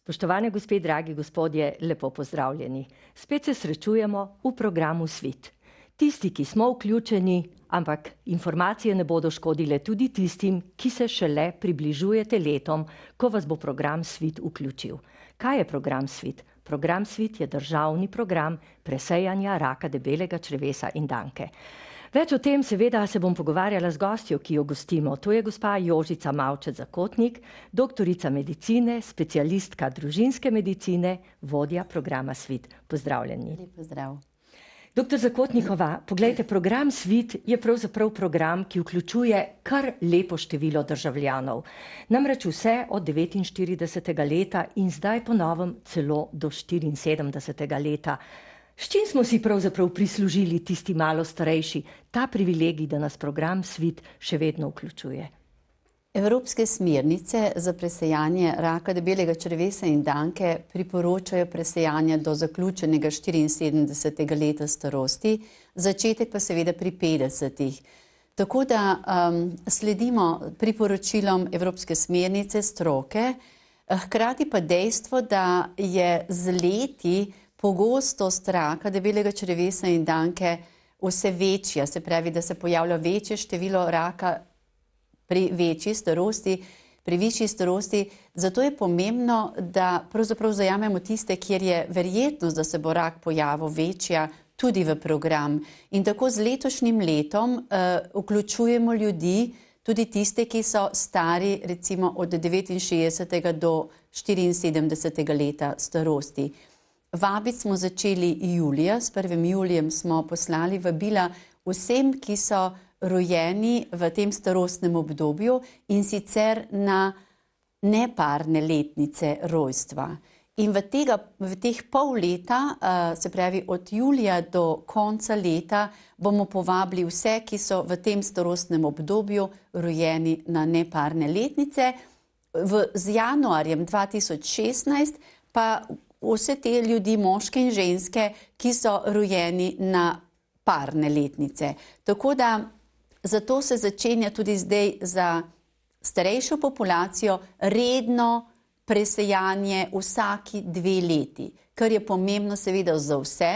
Spoštovane gospe, dragi gospodje, lepo pozdravljeni. Spet se srečujemo v programu Svit. Tisti, ki smo vključeni, ampak informacije ne bodo škodile tudi tistim, ki se šele približujete letom, ko vas bo program Svit vključil. Kaj je program Svit? Program Svit je državni program presejanja raka debelega črevesa in danke. Več o tem seveda se bom pogovarjala z gostjo, ki jo gostimo. To je gospa Jožica Mavčec-Zakotnik, doktorica medicine, specialistka družinske medicine, vodja programa Svit. Pozdravljeni. Lep pozdrav. Doktor Zakotnikova, poglejte, program Svit je pravzaprav program, ki vključuje kar lepo število državljanov. Namreč vse od 49. leta in zdaj po novem celo do 74. leta. S čim smo si pravzaprav prislužili tisti malo starejši, ta privilegij, da nas program Svit še vedno vključuje? Evropske smernice za presejanje raka debelega črevesa in danke priporočajo presejanje do zaključenega 74. leta starosti, začetek pa seveda pri 50. Tako da sledimo priporočilom Evropske smernice stroke, hkrati pa dejstvo, da je z leti pogostost raka debelega črevesa in danke vse večja, se pravi, da se pojavlja večje število raka pri večji starosti, pri višji starosti. Zato je pomembno, da pravzaprav zajamemo tiste, kjer je verjetnost, da se bo rak pojavil večja, tudi v program. In tako z letošnjim letom vključujemo ljudi, tudi tiste, ki so stari recimo od 69. do 74. leta starosti. Vabiti smo začeli julija, s 1. julijem smo poslali vabila vsem, ki so rojeni v tem starostnem obdobju in sicer na neparne letnice rojstva. In v teh pol leta, se pravi od julija do konca leta, bomo povabili vse, ki so v tem starostnem obdobju rojeni na neparne letnice. Z januarjem 2016 pa vse te ljudi, moške in ženske, ki so rojeni na parne letnice. Tako da zato se začenja tudi zdaj za starejšo populacijo redno presejanje vsaki 2 leti, kar je pomembno seveda za vse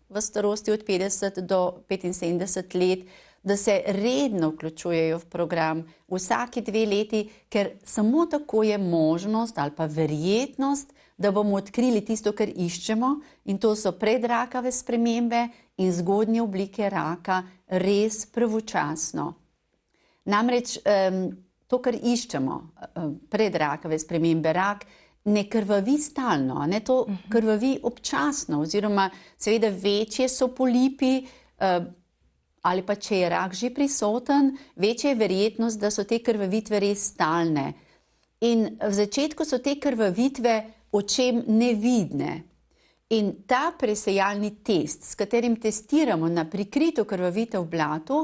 v starosti od 50 do 75 let, da se redno vključujejo v program vsaki 2 leti, ker samo tako je možnost ali pa verjetnost, da bomo odkrili tisto, kar iščemo, in to so predrakave spremembe in zgodnje oblike raka, res pravočasno. Namreč to, kar iščemo, predrakave spremembe, rak ne krvavi stalno, to krvavi občasno, oziroma seveda večje so polipi, ali pa če je rak že prisoten, večja je verjetnost, da so te krvavitve res stalne. In v začetku so te krvavitve očem nevidne. In ta presejalni test, s katerim testiramo na prikrito krvavitev v blatu,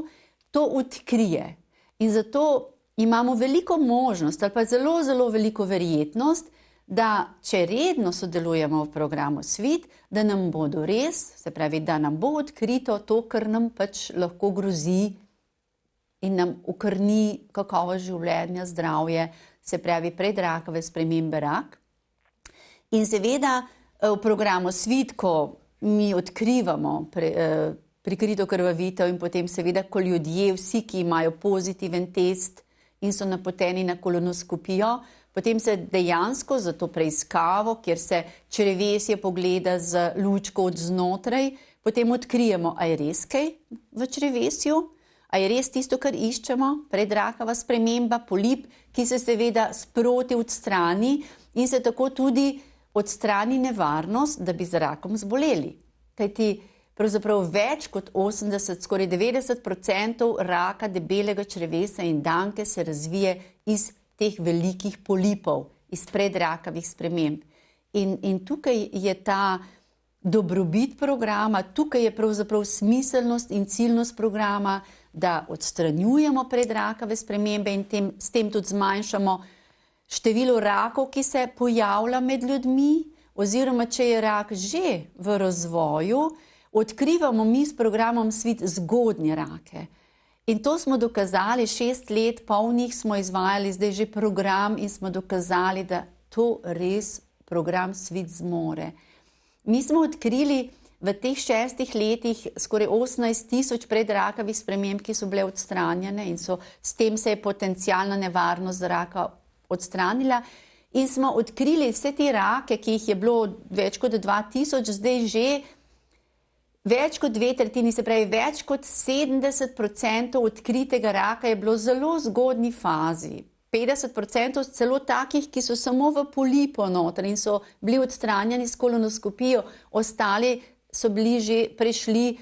to odkrije. In zato imamo veliko možnost, ali pa zelo, zelo veliko verjetnost, da če redno sodelujemo v programu Svit, da nam bodo res, se pravi, da nam bo odkrito to, kar nam pač lahko grozi in nam okrni kakovost življenja, zdravje, se pravi predrakave spremembe rak. In seveda v programu Svit, ko mi odkrivamo prikrito krvavitev in potem seveda, ko ljudje, vsi, ki imajo pozitiven test in so napoteni na kolonoskopijo, potem se dejansko za to preiskavo, kjer se črevesje pogleda z lučko od znotraj, potem odkrijemo, a je res kaj v črevesju, a je res tisto, kar iščemo, predrakava sprememba, polip, ki se seveda sproti odstrani in se tako tudi odstrani nevarnost, da bi za rakom zboleli. Kajti pravzaprav več kot 80, skoraj 90% raka debelega črevesa in danke se razvije iz teh velikih polipov, iz predrakavih sprememb. In tukaj je ta dobrobit programa, tukaj je pravzaprav smiselnost in ciljnost programa, da odstranjujemo predrakave spremembe in s tem tudi zmanjšamo število rakov, ki se pojavlja med ljudmi, oziroma če je rak že v razvoju, odkrivamo mi s programom Svit zgodnje rake. In to smo dokazali, 6 let polnih smo izvajali zdaj že program in smo dokazali, da to res program Svit zmore. Mi smo odkrili v teh 6 letih skoraj 18,000 predrakavih sprememb, ki so bile odstranjene in s tem se je potencialna nevarnost za raka odstranila. In smo odkrili vse te rake, ki jih je bilo več kot 2000, zdaj že več kot 2/3, se pravi več kot 70% odkritega raka je bilo v zelo zgodnji fazi. 50% celo takih, ki so samo v polipu noter in so bili odstranjeni s kolonoskopijo, ostali so bili že prešli,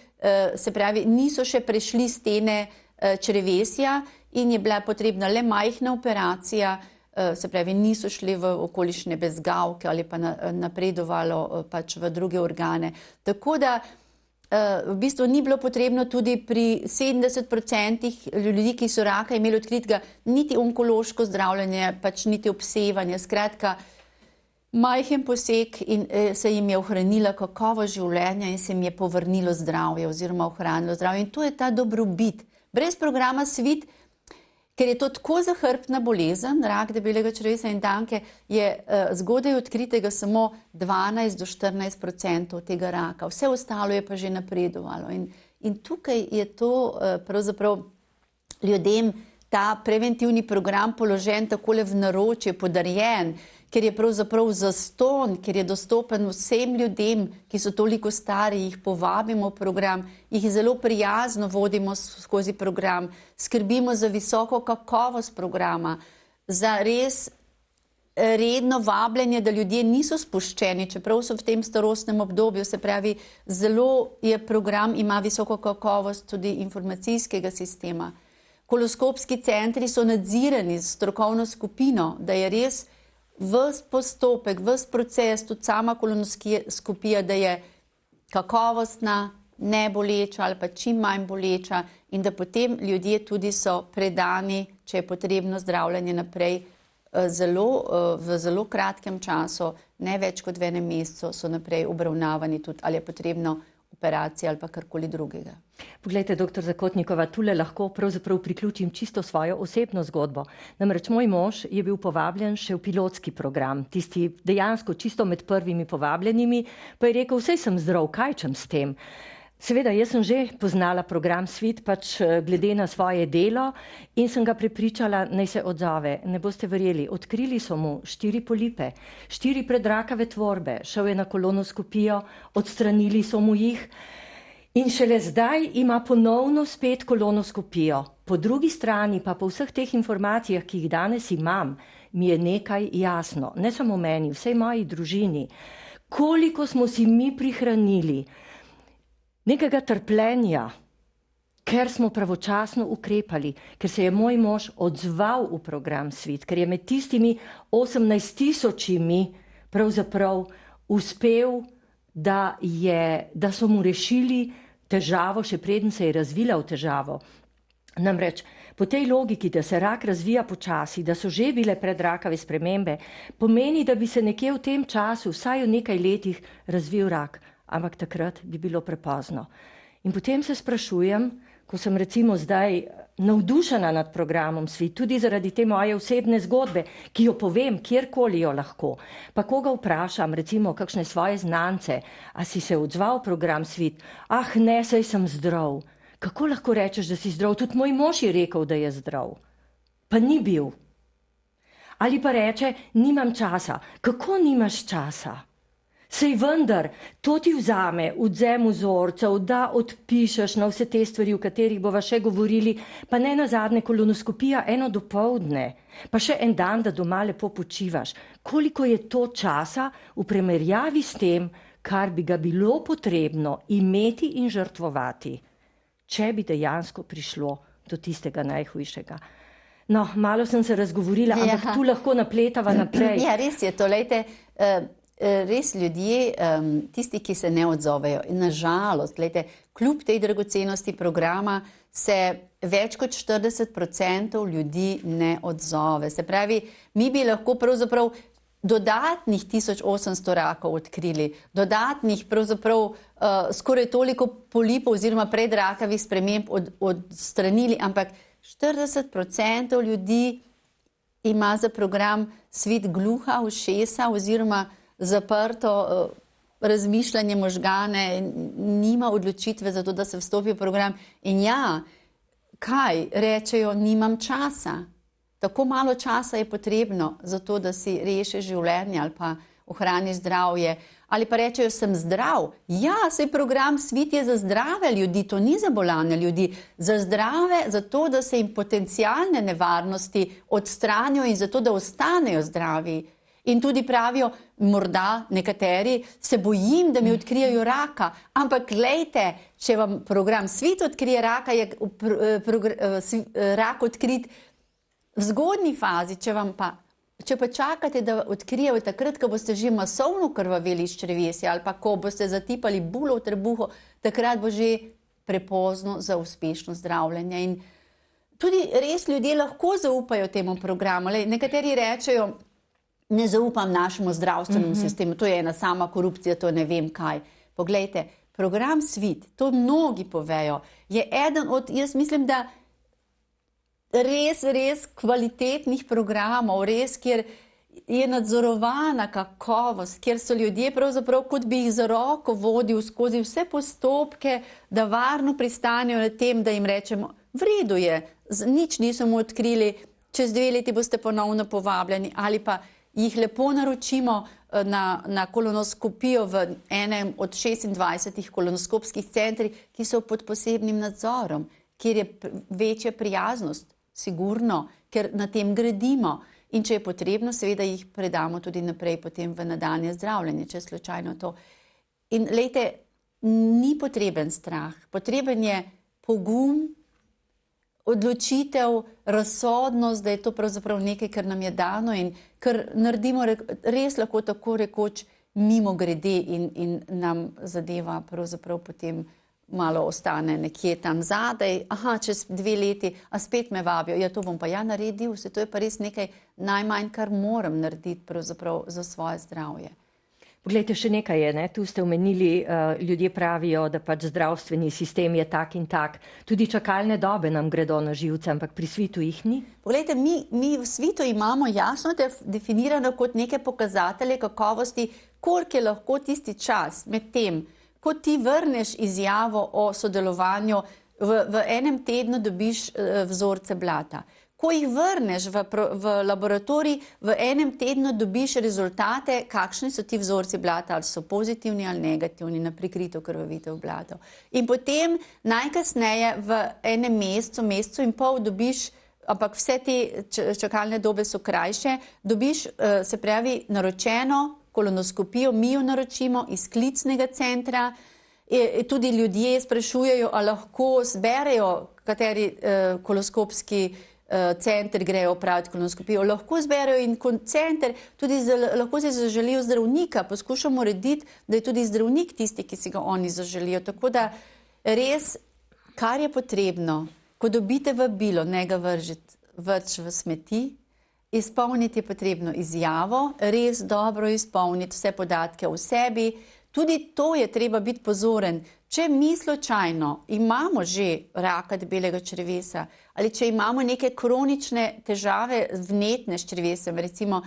se pravi, niso še prešli stene črevesja in je bila potrebna le majhna operacija, se pravi, niso šli v okolišne bezgavke ali pa napredovalo pač v druge organe. Tako da v bistvu ni bilo potrebno tudi pri 70% ljudi, ki so raka imeli odkritega, niti onkološko zdravljenje, pač niti obsevanje. Skratka, majhen poseg in se jim je ohranila kakovost življenja in se jim je povrnilo zdravje oziroma ohranilo zdravje. In to je ta dobrobit. Brez programa Svit, ker je to tako zahrbtna bolezen, rak debelega črevesa in danke, je zgodaj odkritega samo 12 do 14% tega raka. Vse ostalo je pa že napredovalo. In tukaj je to pravzaprav ljudem ta preventivni program položen takole v naročje, podarjen, ker je pravzaprav zastonj, ker je dostopen vsem ljudem, ki so toliko stari, jih povabimo v program, jih zelo prijazno vodimo skozi program, skrbimo za visoko kakovost programa, za res redno vabljenje, da ljudje niso spuščeni, čeprav so v tem starostnem obdobju, se pravi, zelo je program, ima visoko kakovost tudi informacijskega sistema. Koloskopski centri so nadzirani s strokovno skupino, da je res ves postopek, ves proces, tudi sama kolonoskopija, da je kakovostna, neboleča ali pa čim manj boleča in da potem ljudje tudi so predani, če je potrebno zdravljenje naprej, v zelo kratkem času, ne več kot v enem mesecu, so naprej obravnavani tudi, ali je potrebno operacije ali pa karkoli drugega. Poglejte, dr. Zakotnikova, tule lahko pravzaprav priključim čisto svojo osebno zgodbo. Namreč moj mož je bil povabljen še v pilotski program, tisti dejansko čisto med prvimi povabljenimi, pa je rekel, saj sem zdrav, kaj čem s tem. Seveda, jaz sem že poznala program Svit, pač glede na svoje delo in sem ga prepričala, naj se odzove. Ne boste verjeli, odkrili so mu 4 polipe, 4 predrakave tvorbe, šel je na kolonoskopijo, odstranili so mu jih in šele zdaj ima ponovno spet kolonoskopijo. Po drugi strani pa po vseh teh informacijah, ki jih danes imam, mi je nekaj jasno, ne samo meni, vsej moji družini, koliko smo si mi prihranili nekega trpljenja, ker smo pravočasno ukrepali, ker se je moj mož odzval v program Svit, ker je med tistimi 18,000 pravzaprav uspel, da so mu rešili težavo, še preden se je razvila v težavo. Namreč po tej logiki, da se rak razvija počasi, da so že bile predrakave spremembe, pomeni, da bi se nekje v tem času, vsaj v nekaj letih, razvil rak. Ampak takrat bi bilo prepozno. In potem se sprašujem, ko sem recimo zdaj navdušena nad programom Svit, tudi zaradi te moje osebne zgodbe, ki jo povem, kjerkoli jo lahko, pa koga vprašam, recimo kakšne svoje znance, a si se odzval program Svit? Ah ne, saj sem zdrav. Kako lahko rečeš, da si zdrav? Tudi moj mož je rekel, da je zdrav. Pa ni bil. Ali pa reče, nimam časa. Kako nimaš časa? Sej vendar, to ti vzame, odzem vzorcev, da odpišeš na vse te stvari, o katerih bova še govorili, pa ne nazadnje kolonoskopija eno dopoldne, pa še en dan, da doma lepo počivaš. Koliko je to časa v primerjavi s tem, kar bi ga bilo potrebno imeti in žrtvovati, če bi dejansko prišlo do tistega najhujšega. No, malo sem se razgovorila, ampak tu lahko napletava naprej. Ja, res je to, lejte, res ljudje, tisti, ki se ne odzovejo. In nažalost, kljub tej dragocenosti programa se več kot 40% ljudi ne odzove. Se pravi, mi bi lahko pravzaprav dodatnih 1800 rakov odkrili, dodatnih pravzaprav skoraj toliko polipov oziroma predrakavih sprememb odstranili, ampak 40% ljudi ima za program Svit gluha ušesa oziroma zaprto razmišljanje možgane, nima odločitve za to, da se vstopi v program. In ja, kaj rečejo, nimam časa. Tako malo časa je potrebno za to, da si rešiš življenje ali pa ohraniš zdravje. Ali pa rečejo, sem zdrav. Ja, saj program Svit je za zdrave ljudi, to ni za bolane ljudi. Za zdrave, zato da se jim potencialne nevarnosti odstranijo in zato da ostanejo zdravi. In tudi pravijo, morda nekateri, se bojim, da mi odkrijejo raka. Ampak glejte, če vam program Svit odkrije raka, je rak odkrit v zgodnji fazi, če pa čakate, da odkrijejo takrat, ko boste že masovno krvaveli iz črevesja ali pa ko boste zatipali bulo v trebuhu, takrat bo že prepozno za uspešno zdravljenje. In tudi res ljudje lahko zaupajo temu programu. Nekateri rečejo, ne zaupam našemu zdravstvenemu sistemu, to je ena sama korupcija, to ne vem kaj. Poglejte, program Svit, to mnogi povejo, je eden od, jaz mislim, da res kvalitetnih programov, res, kjer je nadzorovana kakovost, kjer so ljudje pravzaprav, kot bi jih za roko vodil skozi vse postopke, da varno pristanejo na tem, da jim rečemo, v redu je, nič nismo odkrili, čez 2 leti boste ponovno povabljeni, ali pa jih lepo naročimo na kolonoskopijo v enem od 26 kolonoskopskih centrih, ki so pod posebnim nadzorom, kjer je večja prijaznost, sigurno, ker na tem gradimo. In če je potrebno, seveda jih predamo tudi naprej potem v nadaljnje zdravljenje, če je slučajno to. In lejte, ni potreben strah, potreben je pogum, odločitev, razsodnost, da je to pravzaprav nekaj, kar nam je dano in kar naredimo res lahko tako rekoč mimo grede in nam zadeva pravzaprav potem malo ostane nekje tam zadaj. Aha, čez 2 leti, a spet me vabijo. Ja, to bom pa ja naredil, to je pa res nekaj najmanj, kar moram narediti pravzaprav za svoje zdravje. Poglejte, še nekaj je, ne? Tu ste omenili, ljudje pravijo, da pač zdravstveni sistem je tak in tak. Tudi čakalne dobe nam gredo na živce, ampak pri Svitu jih ni. Poglejte, mi v Svitu imamo jasno definirano kot neke pokazatelje kakovosti, koliko je lahko tisti čas med tem, ko ti vrneš izjavo o sodelovanju, v enem tednu dobiš vzorce blata. Ko jih vrneš v laboratorij, v enem tednu dobiš rezultate, kakšni so ti vzorci blata, ali so pozitivni ali negativni na prikrito krvavitev blatov. In potem najkasneje v enem mesecu in pol dobiš, ampak vse te čakalne dobe so krajše, dobiš, se pravi, naročeno kolonoskopijo, mi jo naročimo iz klicnega centra. Tudi ljudje sprašujejo, ali lahko zberejo, kateri kolonoskopski center grejo opraviti kolonoskopijo. Lahko zberejo in center tudi lahko si zaželijo zdravnika. Poskušamo urediti, da je tudi zdravnik tisti, ki si ga oni zaželijo. Tako da res, kar je potrebno, ko dobite vabilo, ne ga vržiti več v smeti, izpolniti je potrebno izjavo, res dobro izpolniti vse podatke o sebi. Tudi to je treba biti pozoren. Če mi slučajno imamo že raka debelega črevesa ali če imamo neke kronične težave vnetne s črevesem, recimo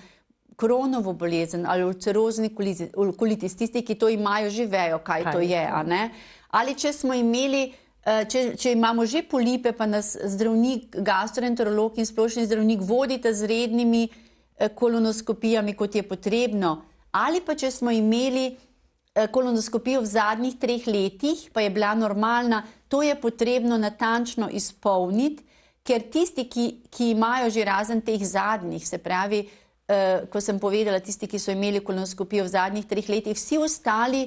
Crohnovo bolezen ali ulcerozni kolitis, tisti, ki to imajo, že vejo, kaj to je. A ne? Ali če smo imeli, če imamo že polipe, pa nas zdravnik, gastroenterolog in splošni zdravnik vodita z rednimi kolonoskopijami, kot je potrebno, ali pa če smo imeli kolonoskopijo v zadnjih 3 letih, pa je bila normalna, to je potrebno natančno izpolniti, ker tisti, ki imajo že razen teh zadnjih, se pravi, ko sem povedala, tisti, ki so imeli kolonoskopijo v zadnjih 3 letih, vsi ostali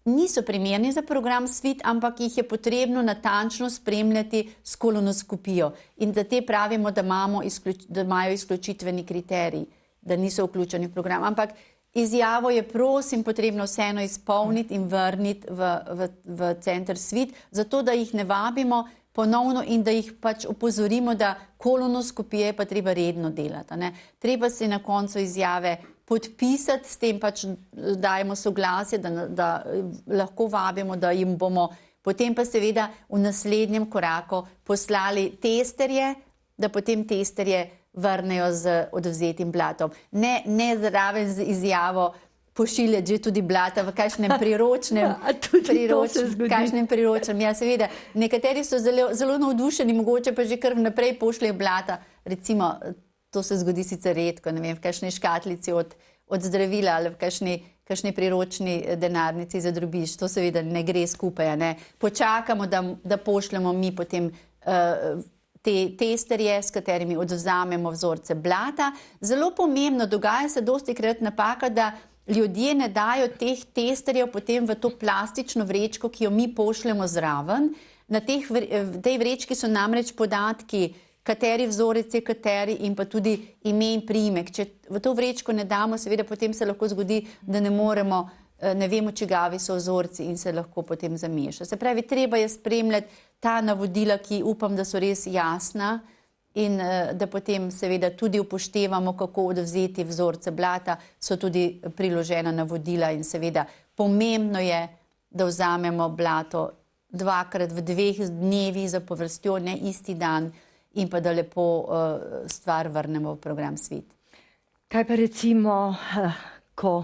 niso primerni za program Svit, ampak jih je potrebno natančno spremljati s kolonoskopijo. In da te pravimo, da imajo izključitveni kriterij, da niso vključeni v program. Ampak izjavo je, prosim, potrebno vseeno izpolniti in vrniti v center Svit, zato da jih ne vabimo ponovno in da jih pač opozorimo, da kolonoskopije je pa treba redno delati. Ne? Treba se na koncu izjave podpisati, s tem pač dajemo soglasje, da lahko vabimo, da jim bomo potem pa seveda v naslednjem koraku poslali testerje, da potem testerje vrnejo z odvzetim blatom. Ne zraven z izjavo, pošiljati že tudi blata v kakšnem priročnem. Kakšnem priročnem. Ja, seveda, nekateri so zelo navdušeni, mogoče pa že kar vnaprej pošljejo blata. Recimo, to se zgodi sicer redko, ne vem, v kakšni škatlici od zdravila ali v kakšni priročni denarnici za drobiž. To seveda ne gre skupaj, ne. Počakamo, da pošljemo mi potem te testerje, s katerimi odvzamemo vzorce blata. Zelo pomembno, dogaja se dostikrat napaka, da ljudje ne dajo teh testerjev potem v to plastično vrečko, ki jo mi pošljemo zraven. V tej vrečki so namreč podatki, kateri vzorec je kateri in pa tudi ime in priimek. Če v to vrečko ne damo, seveda potem se lahko zgodi, da ne vemo, čigavi so vzorci in se lahko potem zameša. Se pravi, treba je spremljati ta navodila, ki upam, da so res jasna in da potem seveda tudi upoštevamo, kako odvzeti vzorce blata, so tudi priložena navodila in seveda pomembno je, da vzamemo blato dvakrat v 2 dnevih zapovrstjo, ne isti dan, in pa da lepo stvar vrnemo v program Svit. Kaj pa recimo, ko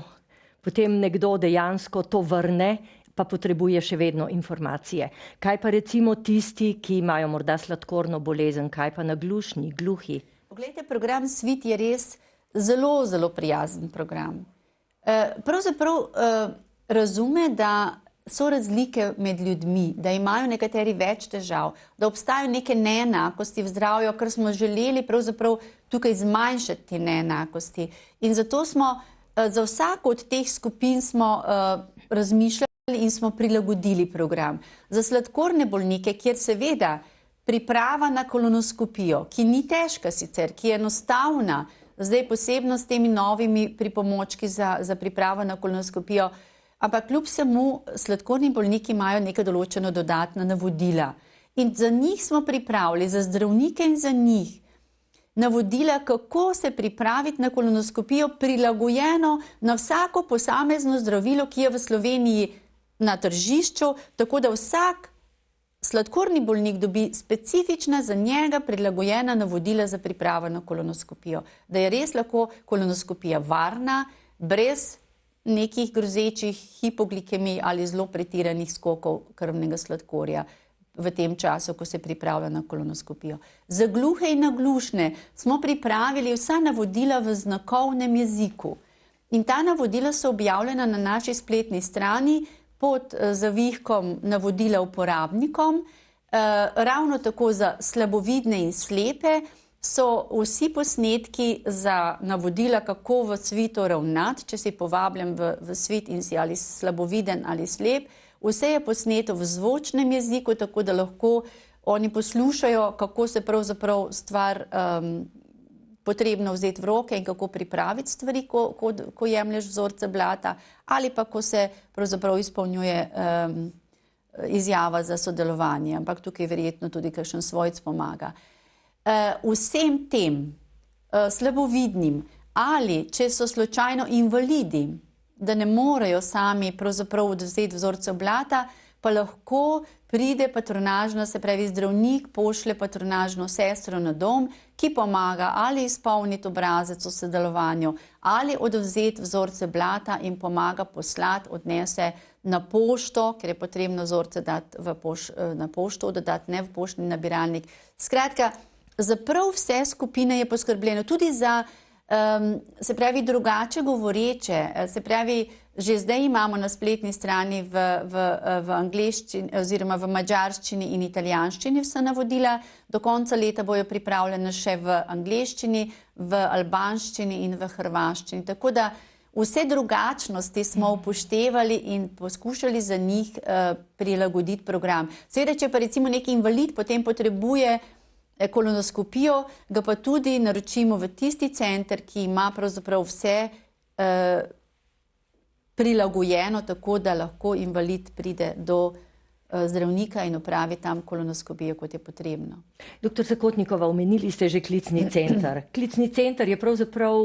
potem nekdo dejansko to vrne, pa potrebuje še vedno informacije? Kaj pa recimo tisti, ki imajo morda sladkorno bolezen, kaj pa naglušni, gluhi? Poglejte, program Svit je res zelo, zelo prijazen program. Pravzaprav razume, da so razlike med ljudmi, da imajo nekateri več težav, da obstajajo neke neenakosti v zdravju, kar smo želeli pravzaprav tukaj zmanjšati te neenakosti. In zato smo za vsako od teh skupin smo razmišljali in smo prilagodili program. Za sladkorne bolnike, kjer seveda priprava na kolonoskopijo, ki ni težka sicer, ki je enostavna, zdaj posebno s temi novimi pripomočki za pripravo na kolonoskopijo, ampak kljub vsemu sladkorni bolniki imajo neka določena dodatna navodila. In za njih smo pripravili, za zdravnike in za njih, navodila, kako se pripraviti na kolonoskopijo prilagojeno na vsako posamezno zdravilo, ki je v Sloveniji na tržišču, tako da vsak sladkorni bolnik dobi specifična za njega prilagojena navodila za pripravo na kolonoskopijo. Da je res lahko kolonoskopija varna, brez nekih grozečih hipoglikemij ali zelo pretiranih skokov krvnega sladkorja v tem času, ko se pripravlja na kolonoskopijo. Za gluhe in naglušne smo pripravili vsa navodila v znakovnem jeziku. In ta navodila so objavljena na naši spletni strani pod zavihkom navodila uporabnikom. Ravno tako za slabovidne in slepe so vsi posnetki za navodila, kako v svitu ravnati, če si povabljen v svit in si ali slaboviden ali slep. Vse je posneto v zvočnem jeziku, tako da lahko oni poslušajo, kako se pravzaprav stvar potrebno vzeti v roke in kako pripraviti stvari, ko jemlješ vzorce blata, ali pa ko se pravzaprav izpolnjuje izjava za sodelovanje, ampak tukaj verjetno tudi kakšen svojc pomaga. Vsem tem slabovidnim ali če so slučajno invalidi, da ne morejo sami pravzaprav odvzeti vzorcev blata, pa lahko pride patronažno, se pravi zdravnik pošlje patronažno sestro na dom, ki pomaga ali izpolniti obrazec o sodelovanju, ali odvzeti vzorce blata in pomaga poslati, odnese na pošto, ker je potrebno vzorce dati na pošto, dodati ne v poštni nabiralnik. Skratka, za prav vse skupine je poskrbljeno, tudi za se pravi drugače govoreče, se pravi, že zdaj imamo na spletni strani v angleščini oziroma v madžarščini in italijanščini vsa navodila, do konca leta bojo pripravljene še v angleščini, v albanščini in v hrvaščini. Tako da vse drugačnosti smo upoštevali in poskušali za njih prilagoditi program. Seveda, če pa recimo neki invalid potem potrebuje kolonoskopijo, ga pa tudi naročimo v tisti center, ki ima pravzaprav vse prilagojeno, tako da lahko invalid pride do zdravnika in opravi tam kolonoskopijo, kot je potrebno. Doktor Zakotnikova, omenili ste že klicni center. Klicni center je pravzaprav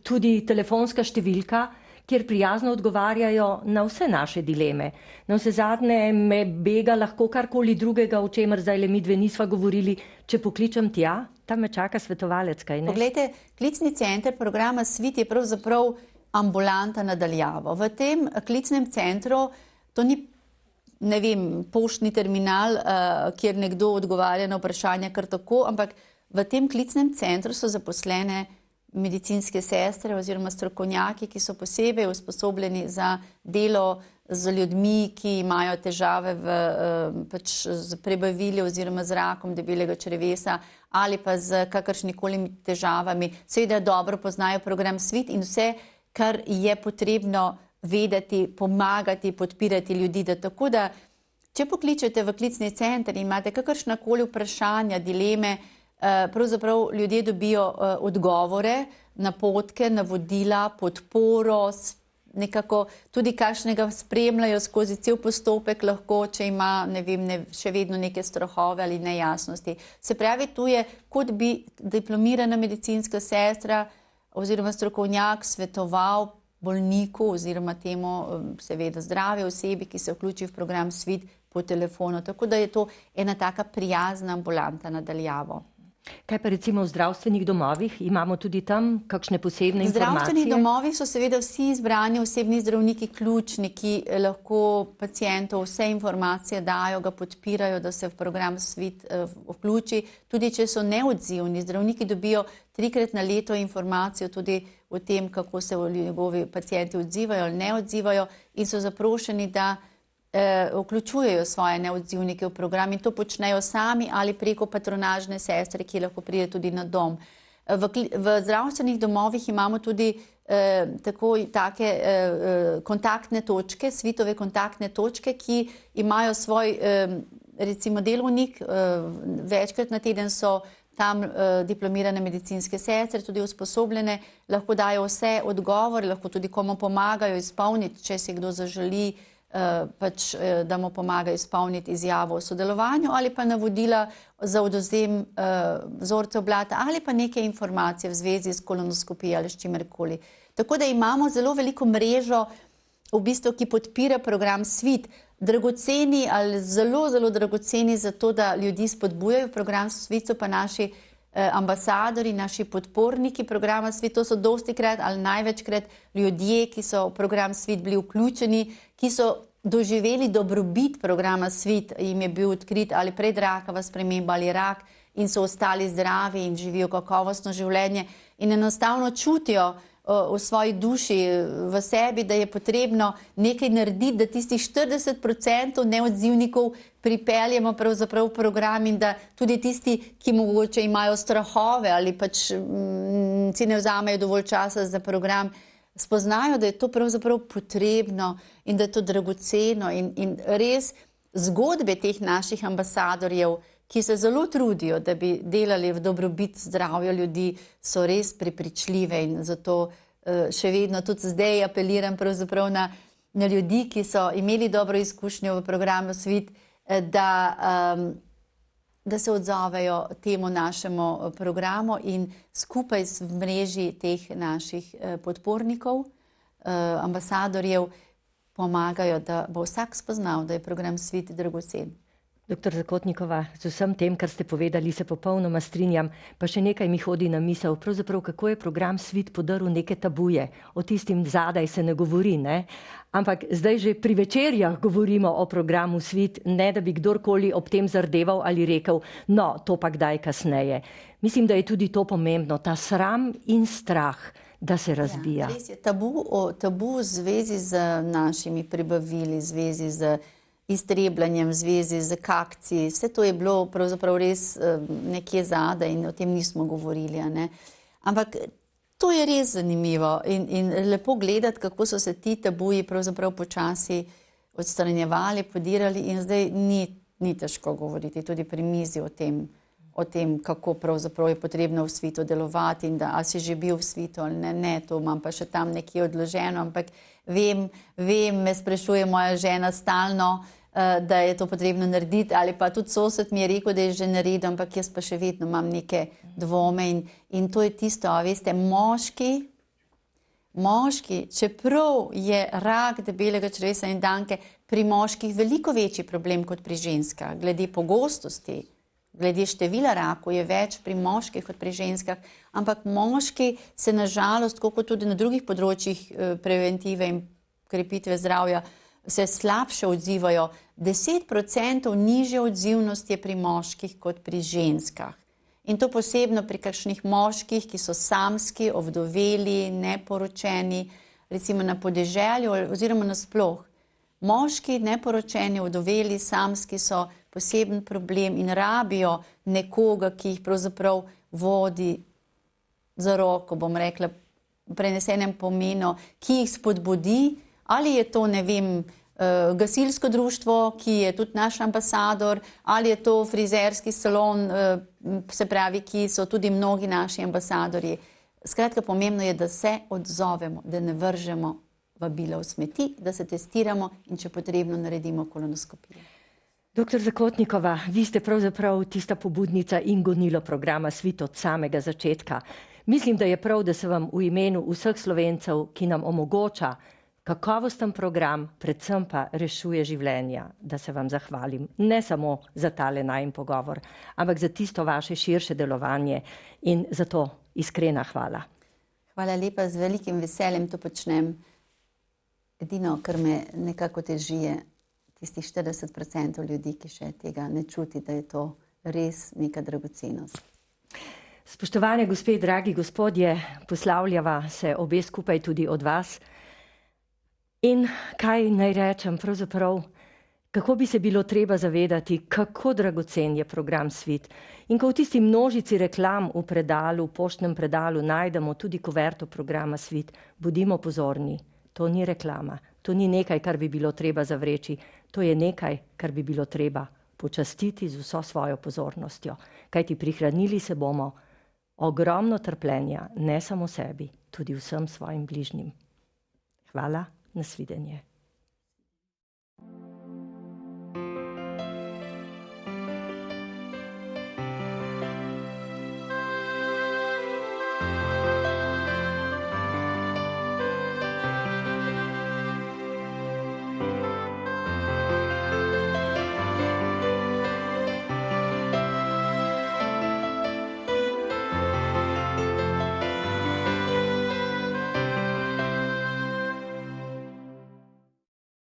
tudi telefonska številka, kjer prijazno odgovarjajo na vse naše dileme. Na vse zadnje me bega lahko karkoli drugega, o čemer zdaj le midve nisva govorili, če pokličem tja, tam me čaka svetovalec, kaj ne? Poglejte, klicni center programa Svit je pravzaprav ambulanta nadaljavo. V tem klicnem centru, to ni, ne vem, poštni terminal, kjer nekdo odgovarja na vprašanja kar tako, ampak v tem klicnem centru so zaposlene medicinske sestre oziroma strokovnjaki, ki so posebej usposobljeni za delo z ljudmi, ki imajo težave z prebavili oziroma z rakom debelega črevesa ali pa z kakršnikoli težavami. Seveda dobro poznajo program Svit in vse, kar je potrebno vedeti, pomagati, podpirati ljudi. Tako da, če pokličete v klicni center in imate kakršnakoli vprašanja, dileme, pravzaprav ljudje dobijo odgovore, napotke, navodila, podporo, nekako tudi kakšnega spremljajo skozi cel postopek lahko, če ima, ne vem, še vedno neke strahove ali nejasnosti. Se pravi, tu je, kot bi diplomirana medicinska sestra oziroma strokovnjak svetoval bolniku oziroma temu seveda zdrave osebi, ki se vključi v program Svit po telefonu. Tako da je to ena taka prijazna ambulanta nadaljavo. Kaj pa recimo v zdravstvenih domovih? Imamo tudi tam kakšne posebne informacije? V zdravstvenih domovih so seveda vsi izbrani osebni zdravniki ključni, ki lahko pacientov vse informacije dajo, ga podpirajo, da se v program Svit vključi. Tudi če so neodzivni, zdravniki dobijo 3-krat na leto informacijo tudi o tem, kako se njegovi pacienti odzivajo ali ne odzivajo in so zaprošeni, da vključujejo svoje neodzivnike v program in to počnejo sami ali preko patronažne sestre, ki lahko pride tudi na dom. V zdravstvenih domovih imamo tudi take kontaktne točke, Svitove kontaktne točke, ki imajo svoj recimo delovnik, večkrat na teden so tam diplomirane medicinske sestre, tudi usposobljene, lahko dajo vse odgovore, lahko tudi komu pomagajo izpolniti, če si kdo zaželi, da mu pomaga izpolniti izjavo o sodelovanju ali pa navodila za odvzem vzorcev blata ali pa neke informacije v zvezi s kolonoskopijo ali s čimerkoli. Tako da imamo zelo veliko mrežo, v bistvu, ki podpira program Svit, dragoceni ali zelo, zelo dragoceni za to, da ljudi spodbujajo program Svit, so pa naši ambasadori, naši podporniki programa Svit. To so dostikrat ali največkrat ljudje, ki so v program Svit bili vključeni, ki so doživeli dobrobit programa Svit, jim je bil odkrit ali predrakava sprememba ali rak in so ostali zdravi in živijo kakovostno življenje in enostavno čutijo v svoji duši, v sebi, da je potrebno nekaj narediti, da tistih 40% neodzivnikov pripeljemo pravzaprav v program in da tudi tisti, ki mogoče imajo strahove ali pač si ne vzamejo dovolj časa za program, spoznajo, da je to pravzaprav potrebno in da je to dragoceno in res zgodbe teh naših ambasadorjev, ki se zelo trudijo, da bi delali v dobrobit zdravja ljudi, so res prepričljive in zato še vedno tudi zdaj apeliram pravzaprav na ljudi, ki so imeli dobro izkušnjo v programu Svit, da se odzovejo temu našemu programu in skupaj v mreži teh naših podpornikov, ambasadorjev, pomagajo, da bo vsak spoznal, da je program Svit dragocen. Doktor Zakotnikova, z vsem tem, kar ste povedali, se popolnoma strinjam, pa še nekaj mi hodi na misel. Pravzaprav, kako je program Svit podaril neke tabuje. O tistim zadaj se ne govori, ne? Ampak zdaj že pri večerjah govorimo o programu Svit, ne da bi kdorkoli ob tem zardeval ali rekel, no, to pa kdaj kasneje. Mislim, da je tudi to pomembno, ta sram in strah, da se razbija. Ja, res je, tabu v zvezi z našimi prebavili, v zvezi z iztrebljanjem, v zvezi z kakci, vse to je bilo pravzaprav res nekje zadaj in o tem nismo govorili. Ampak to je res zanimivo in lepo gledati, kako so se ti tabuji pravzaprav počasi odstranjevali, podirali in zdaj ni težko govoriti tudi pri mizi o tem, kako pravzaprav je potrebno v Svitu delovati in da si že bil v Svitu ali ne, to imam pa še tam nekje odloženo, ampak vem, me sprašuje moja žena stalno, da je to potrebno narediti, ali pa tudi sosed mi je rekel, da je že naredil, ampak jaz pa še vedno imam neke dvome in to je tisto, a veste, moški, čeprav je rak debelega črevesa in danke pri moških veliko večji problem kot pri ženskah, glede pogostosti, glede števila rakov je več pri moških kot pri ženskah, ampak moški se nažalost, kot tudi na drugih področjih preventive in krepitve zdravja, se slabše odzivajo. 10% nižja odzivnost je pri moških kot pri ženskah. In to posebno pri kakšnih moških, ki so samski, ovdoveli, neporočeni, recimo na podeželju oziroma nasploh. Moški, neporočeni, ovdoveli, samski so poseben problem in rabijo nekoga, ki jih pravzaprav vodi za roko, bom rekla, v prenesenem pomenu, ki jih spodbudi, ali je to, ne vem, gasilsko društvo, ki je tudi naš ambasador, ali je to frizerski salon, se pravi, ki so tudi mnogi naši ambasadorji. Skratka, pomembno je, da se odzovemo, da ne vržemo vabila v smeti, da se testiramo in če potrebno naredimo kolonoskopijo. Doktor Zakotnikova, vi ste pravzaprav tista pobudnica in gonilo programa Svit od samega začetka. Mislim, da je prav, da se vam v imenu vseh Slovencev, ki nam omogoča kakovosten program, predvsem pa rešuje življenja, da se vam zahvalim. Ne samo za tale najin pogovor, ampak za tisto vaše širše delovanje in za to iskrena hvala. Hvala lepa, z velikim veseljem to počnem. Edino, kar me nekako teži, je tistih 40% ljudi, ki še tega ne čuti, da je to res neka dragocenost. Spoštovane gospe, dragi gospodje, poslavljava se obe skupaj tudi od vas. In kaj naj rečem, pravzaprav, kako bi se bilo treba zavedati, kako dragocen je program Svit. In ko v tisti množici reklam v predalu, v poštnem predalu, najdemo tudi kuverto programa Svit, bodimo pozorni. To ni reklama, to ni nekaj, kar bi bilo treba zavreči, to je nekaj, kar bi bilo treba počastiti z vso svojo pozornostjo. Kajti prihranili se bomo ogromno trpljenja, ne samo sebi, tudi vsem svojim bližnjim. Hvala, nasvidenje.